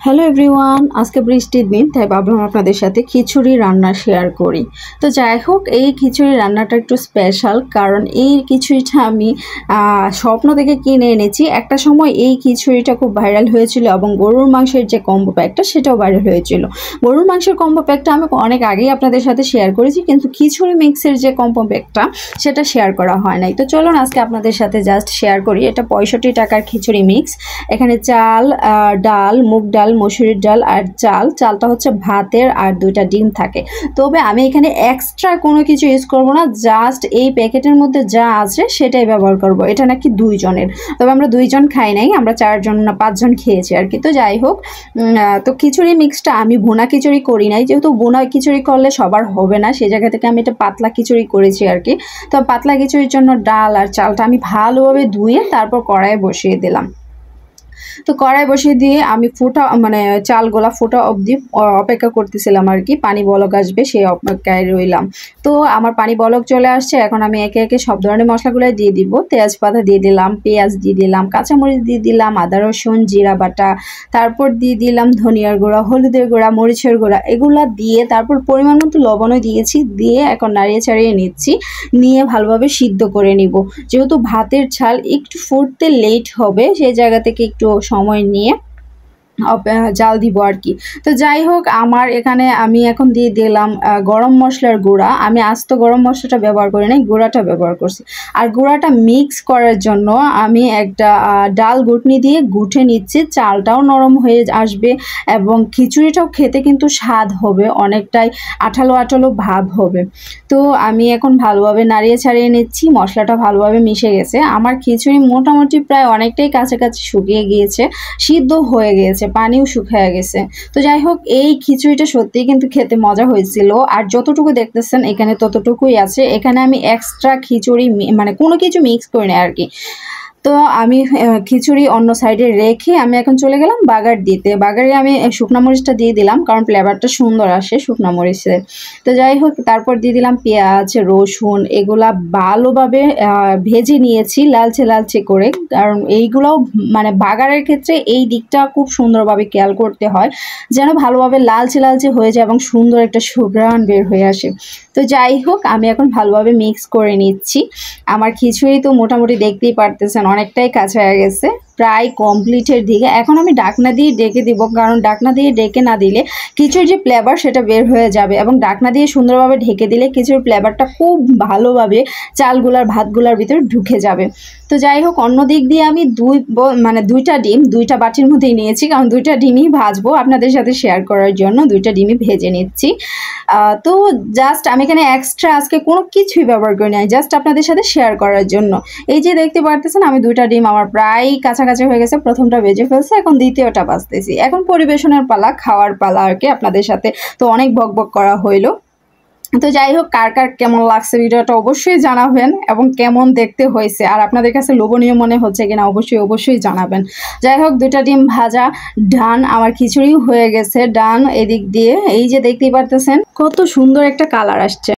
Hello everyone, আজকে বৃষ্টির দিন, তাই ভাবলাম আপনাদের সাথে খিচুড়ি রান্না শেয়ার করি। তো যাই হোক, এই খিচুড়ি রান্নাটা একটু স্পেশাল, কারণ এই খিচুড়িটা আমি স্বপ্ন থেকে কিনে এনেছি। একটা সময় এই খিচুড়িটা খুব ভাইরাল হয়েছিল এবং গরুর মাংসের যে কম্বো প্যাকটা সেটাও ভাইরাল হয়েছিল। গরুর মাংসের কম্বো প্যাকটা আমি অনেক আগেই আপনাদের সাথে শেয়ার করেছি, কিন্তু খিচুড়ি মিক্সের যে কম্বো প্যাকটা সেটা শেয়ার করা হয় নাই। তো চলুন আজকে আপনাদের সাথে জাস্ট শেয়ার করি। এটা 65 টাকার খিচুড়ি মিক্স। এখানে চাল, ডাল, মুগ ডাল, মসুরির ডাল আর চালটা হচ্ছে ভাতের, আর 2টা ডিম থাকে। তবে আমি এখানে এক্সট্রা কোনো কিছু ইউজ করব না, জাস্ট এই প্যাকেটের মধ্যে যা আছে সেটাই ব্যবহার করব। এটা নাকি 2 জনের, তবে আমরা 2 জন খাই নাই, আমরা 4 জন না 5 জন খেয়েছি আর কি। তো যাই হোক, তো খিচুড়ি মিক্সটা আমি ভুনা খিচুড়ি করি নাই, যেহেতু ভুনা খিচুড়ি করলে সবার হবে না, সেই জায়গা থেকে আমি এটা পাতলা খিচুড়ি করেছি আর কি। তো পাতলা খিচুড়ির জন্য ডাল আর চালটা আমি ভালোভাবে ধুয়ে তারপর কড়াইয়ে বসিয়ে দিলাম। তো কড়াই বসিয়ে দিয়ে আমি চালগুলা ফোটা অবধি অপেক্ষা করতেছিলাম আর কি, পানি বলক আসবে সেই অপেক্ষায় রইলাম। তো আমার পানি বলক চলে আসছে, এখন আমি একে একে সব ধরনের মশলাগুলো দিয়ে দিব। তেজপাতা দিয়ে দিলাম, পেঁয়াজ দিয়ে দিলাম, কাঁচামরিচ দিয়ে দিলাম, আদা রসুন জিরা বাটা, তারপর দিয়ে দিলাম ধনিয়ার গুঁড়া, হলুদের গুঁড়া, মরিচের গুঁড়া, এগুলা দিয়ে তারপর পরিমাণ মতো লবণও দিয়েছি, দিয়ে এখন নাড়িয়ে চাড়িয়ে নিচ্ছি, নিয়ে ভালোভাবে সিদ্ধ করে নিব। যেহেতু ভাতের ঝাল একটু ফুটতে লেট হবে, সেই জায়গা থেকে একটু সময় নিয়ে জাল দিব আর কি। তো যাই হোক, আমার এখানে আমি এখন দিয়ে দিলাম গরম মশলার গুঁড়া। আমি আস্ত গরম মশলাটা ব্যবহার করি নাই, গুঁড়াটা ব্যবহার করছি। আর গুঁড়াটা মিক্স করার জন্য আমি একটা ডাল ঘুটনি দিয়ে গুটে নিচ্ছি, চালটাও নরম হয়ে আসবে এবং খিচুড়িটাও খেতে কিন্তু স্বাদ হবে, অনেকটাই আঠালো আঠালো ভাব হবে। তো আমি এখন ভালোভাবে নাড়িয়ে ছাড়িয়ে নিচ্ছি, মশলাটা ভালোভাবে মিশে গেছে। আমার খিচুড়ি মোটামুটি প্রায় অনেকটাই কাছাকাছি শুকিয়ে গিয়েছে, সিদ্ধ হয়ে গিয়েছে, পানিও শুকিয়ে গেছে। তো যাই হোক, এই খিচুড়িটা সত্যিই কিন্তু খেতে মজা হয়েছিল। আর যতটুকু দেখতেছেন এখানে ততটুকুই আছে, এখানে আমি এক্সট্রা খিচুড়ি কোনো কিছু মিক্স করি না আর কি। তো আমি খিচুড়ি অন্য সাইডে রেখে আমি এখন চলে গেলাম বাগার দিতে। বাগারে আমি শুকনো মরিচটা দিয়ে দিলাম, কারণ ফ্লেভারটা সুন্দর আসে শুকনো মরিচের। তো যাই হোক, তারপর দিয়ে দিলাম পেঁয়াজ, রসুন, এগুলা ভালোভাবে ভেজে নিয়েছি লালচে লালচে করে, কারণ এইগুলোও বাগারের ক্ষেত্রে এই দিকটা খুব সুন্দরভাবে খেয়াল করতে হয়, যেন ভালোভাবে লালচে লালচে হয়ে যায় এবং সুন্দর একটা সুঘ্রাণ বের হয়ে আসে। তো যাই হোক, আমি এখন ভালোভাবে মিক্স করে নিচ্ছি। আমার খিচুড়ি তো মোটামুটি দেখতেই পারতেছেন অনেকটাই কাছে হয়ে গেছে, প্রায় কমপ্লিটের দিকে। এখন আমি ডাকনা দিয়ে ডেকে দিব, কারণ ডাকনা দিয়ে ডেকে না দিলে খিচুড়ির যে ফ্লেভার সেটা বের হয়ে যাবে, এবং ডাকনা দিয়ে সুন্দরভাবে ঢেকে দিলে খিচুড়ির ফ্লেভারটা খুব ভালোভাবে চালগুলার ভাতগুলার ভিতরে ঢুকে যাবে। তো যাই হোক, অন্য দিক দিয়ে আমি 2টা ডিম 2টা বাটির মধ্যেই নিয়েছি, কারণ 2টা ডিমই ভাজবো আপনাদের সাথে শেয়ার করার জন্য, 2টা ডিমই ভেজে নিচ্ছি। তো জাস্ট আমি এখানে এক্সট্রা আজকে কোনো কিছুই ব্যবহার করি নাই, জাস্ট আপনাদের সাথে শেয়ার করার জন্য। এই যে দেখতে পারতেছেন, আমি 2টা ডিম আমার প্রায় কাছাকাছি হয়ে গেছে, প্রথমটা ভেজে ফেলছে, এখন দ্বিতীয়টা ভাজতেছি। এখন পরিবেশনের পালা, খাওয়ার পালা আর কি আপনাদের সাথে। তো অনেক বকবক করা হইলো। তো যাই হোক, কার কার কেমন লাগছে ভিডিওটা অবশ্যই জানাবেন, এবং কেমন দেখতে হয়েছে আর আপনাদের কাছে লোভনীয় মনে হচ্ছে কিনা অবশ্যই জানাবেন। যাই হোক, 2টা ডিম ভাজা ডান, আমার খিচুড়িও হয়ে গেছে ডান। এদিক দিয়ে এই যে দেখতেই পারতেছেন কত সুন্দর একটা কালার আসছে।